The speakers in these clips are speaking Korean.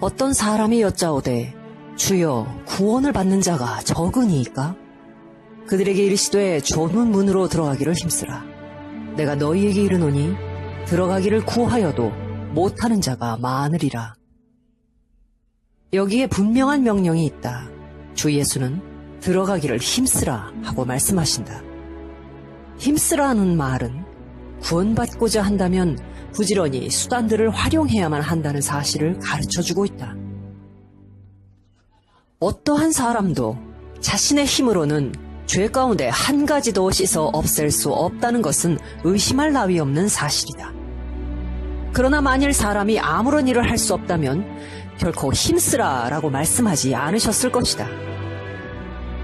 어떤 사람이 여짜오되 주여 구원을 받는 자가 적으니이까? 그들에게 이르시되 좁은 문으로 들어가기를 힘쓰라. 내가 너희에게 이르노니 들어가기를 구하여도 못하는 자가 많으리라. 여기에 분명한 명령이 있다. 주 예수는 들어가기를 힘쓰라 하고 말씀하신다. 힘쓰라는 말은 구원받고자 한다면 부지런히 수단들을 활용해야만 한다는 사실을 가르쳐주고 있다. 어떠한 사람도 자신의 힘으로는 죄 가운데 한 가지도 씻어 없앨 수 없다는 것은 의심할 나위 없는 사실이다. 그러나 만일 사람이 아무런 일을 할 수 없다면 결코 힘쓰라 라고 말씀하지 않으셨을 것이다.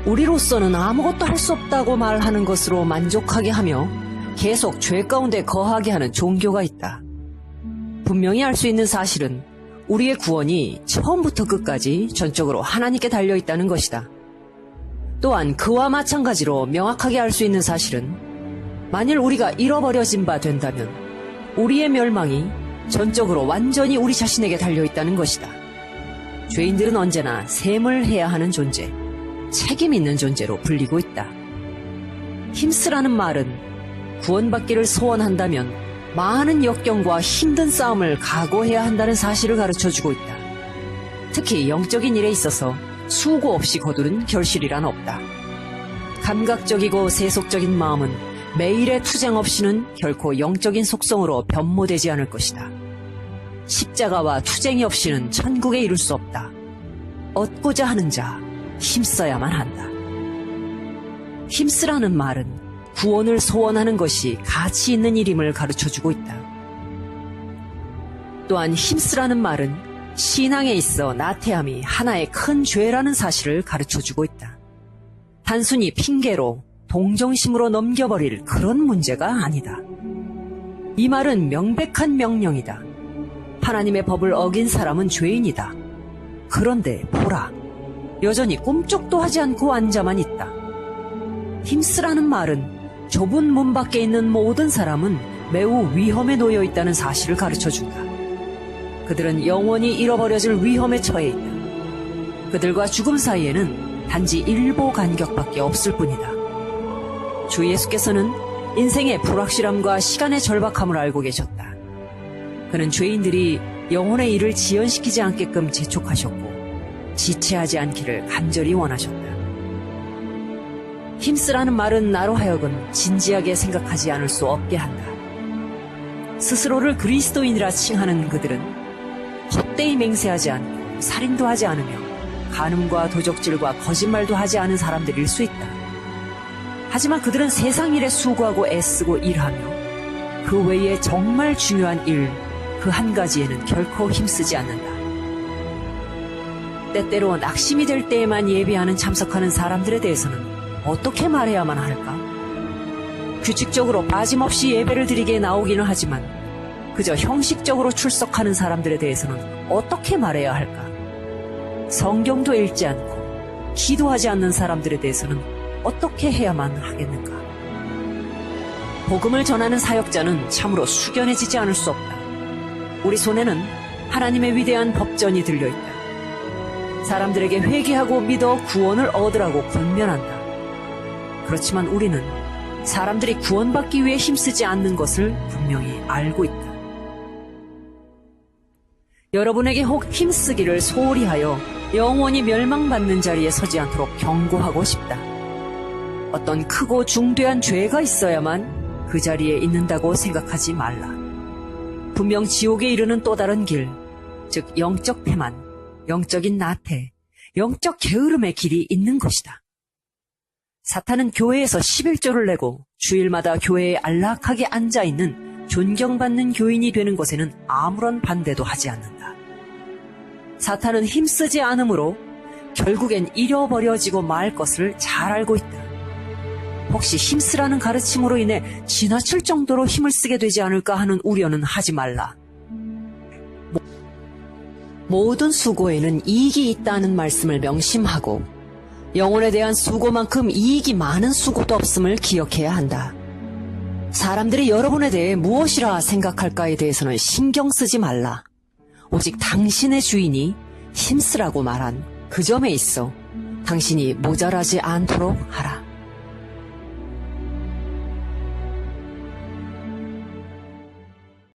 우리로서는 아무것도 할 수 없다고 말하는 것으로 만족하게 하며 계속 죄 가운데 거하게 하는 종교가 있다. 분명히 알 수 있는 사실은 우리의 구원이 처음부터 끝까지 전적으로 하나님께 달려있다는 것이다. 또한 그와 마찬가지로 명확하게 알 수 있는 사실은 만일 우리가 잃어버려진 바 된다면 우리의 멸망이 전적으로 완전히 우리 자신에게 달려있다는 것이다. 죄인들은 언제나 셈을 해야 하는 존재, 책임 있는 존재로 불리고 있다. 힘쓰라는 말은 구원받기를 소원한다면 많은 역경과 힘든 싸움을 각오해야 한다는 사실을 가르쳐주고 있다. 특히 영적인 일에 있어서 수고 없이 거두는 결실이란 없다. 감각적이고 세속적인 마음은 매일의 투쟁 없이는 결코 영적인 속성으로 변모되지 않을 것이다. 십자가와 투쟁이 없이는 천국에 이룰 수 없다. 얻고자 하는 자, 힘써야만 한다. 힘쓰라는 말은 구원을 소원하는 것이 가치 있는 일임을 가르쳐주고 있다. 또한 힘쓰라는 말은 신앙에 있어 나태함이 하나의 큰 죄라는 사실을 가르쳐주고 있다. 단순히 핑계로 동정심으로 넘겨버릴 그런 문제가 아니다. 이 말은 명백한 명령이다. 하나님의 법을 어긴 사람은 죄인이다. 그런데 보라, 여전히 꿈쩍도 하지 않고 앉아만 있다. 힘쓰라는 말은 좁은 문 밖에 있는 모든 사람은 매우 위험에 놓여 있다는 사실을 가르쳐준다. 그들은 영원히 잃어버려질 위험에 처해 있다. 그들과 죽음 사이에는 단지 일보 간격밖에 없을 뿐이다. 주 예수께서는 인생의 불확실함과 시간의 절박함을 알고 계셨다. 그는 죄인들이 영혼의 일을 지연시키지 않게끔 재촉하셨고 지체하지 않기를 간절히 원하셨다. 힘쓰라는 말은 나로 하여금 진지하게 생각하지 않을 수 없게 한다. 스스로를 그리스도인이라 칭하는 그들은 헛되이 맹세하지 않고 살인도 하지 않으며 간음과 도적질과 거짓말도 하지 않은 사람들일 수 있다. 하지만 그들은 세상 일에 수고하고 애쓰고 일하며 그 외에 정말 중요한 일, 그 한 가지에는 결코 힘쓰지 않는다. 때때로 낙심이 될 때에만 예배하는 참석하는 사람들에 대해서는 어떻게 말해야만 할까? 규칙적으로 빠짐없이 예배를 드리게 나오기는 하지만 그저 형식적으로 출석하는 사람들에 대해서는 어떻게 말해야 할까? 성경도 읽지 않고 기도하지 않는 사람들에 대해서는 어떻게 해야만 하겠는가? 복음을 전하는 사역자는 참으로 숙연해지지 않을 수 없다. 우리 손에는 하나님의 위대한 법전이 들려있다. 사람들에게 회개하고 믿어 구원을 얻으라고 권면한다. 그렇지만 우리는 사람들이 구원받기 위해 힘쓰지 않는 것을 분명히 알고 있다. 여러분에게 혹 힘쓰기를 소홀히 하여 영원히 멸망받는 자리에 서지 않도록 경고하고 싶다. 어떤 크고 중대한 죄가 있어야만 그 자리에 있는다고 생각하지 말라. 분명 지옥에 이르는 또 다른 길, 즉 영적 패만, 영적인 나태, 영적 게으름의 길이 있는 것이다. 사탄은 교회에서 11조를 내고 주일마다 교회에 안락하게 앉아있는 존경받는 교인이 되는 것에는 아무런 반대도 하지 않는다. 사탄은 힘쓰지 않으므로 결국엔 잃어버려지고 말 것을 잘 알고 있다. 혹시 힘쓰라는 가르침으로 인해 지나칠 정도로 힘을 쓰게 되지 않을까 하는 우려는 하지 말라. 모든 수고에는 이익이 있다는 말씀을 명심하고 영혼에 대한 수고만큼 이익이 많은 수고도 없음을 기억해야 한다. 사람들이 여러분에 대해 무엇이라 생각할까에 대해서는 신경 쓰지 말라. 오직 당신의 주인이 힘쓰라고 말한 그 점에 있어 당신이 모자라지 않도록 하라.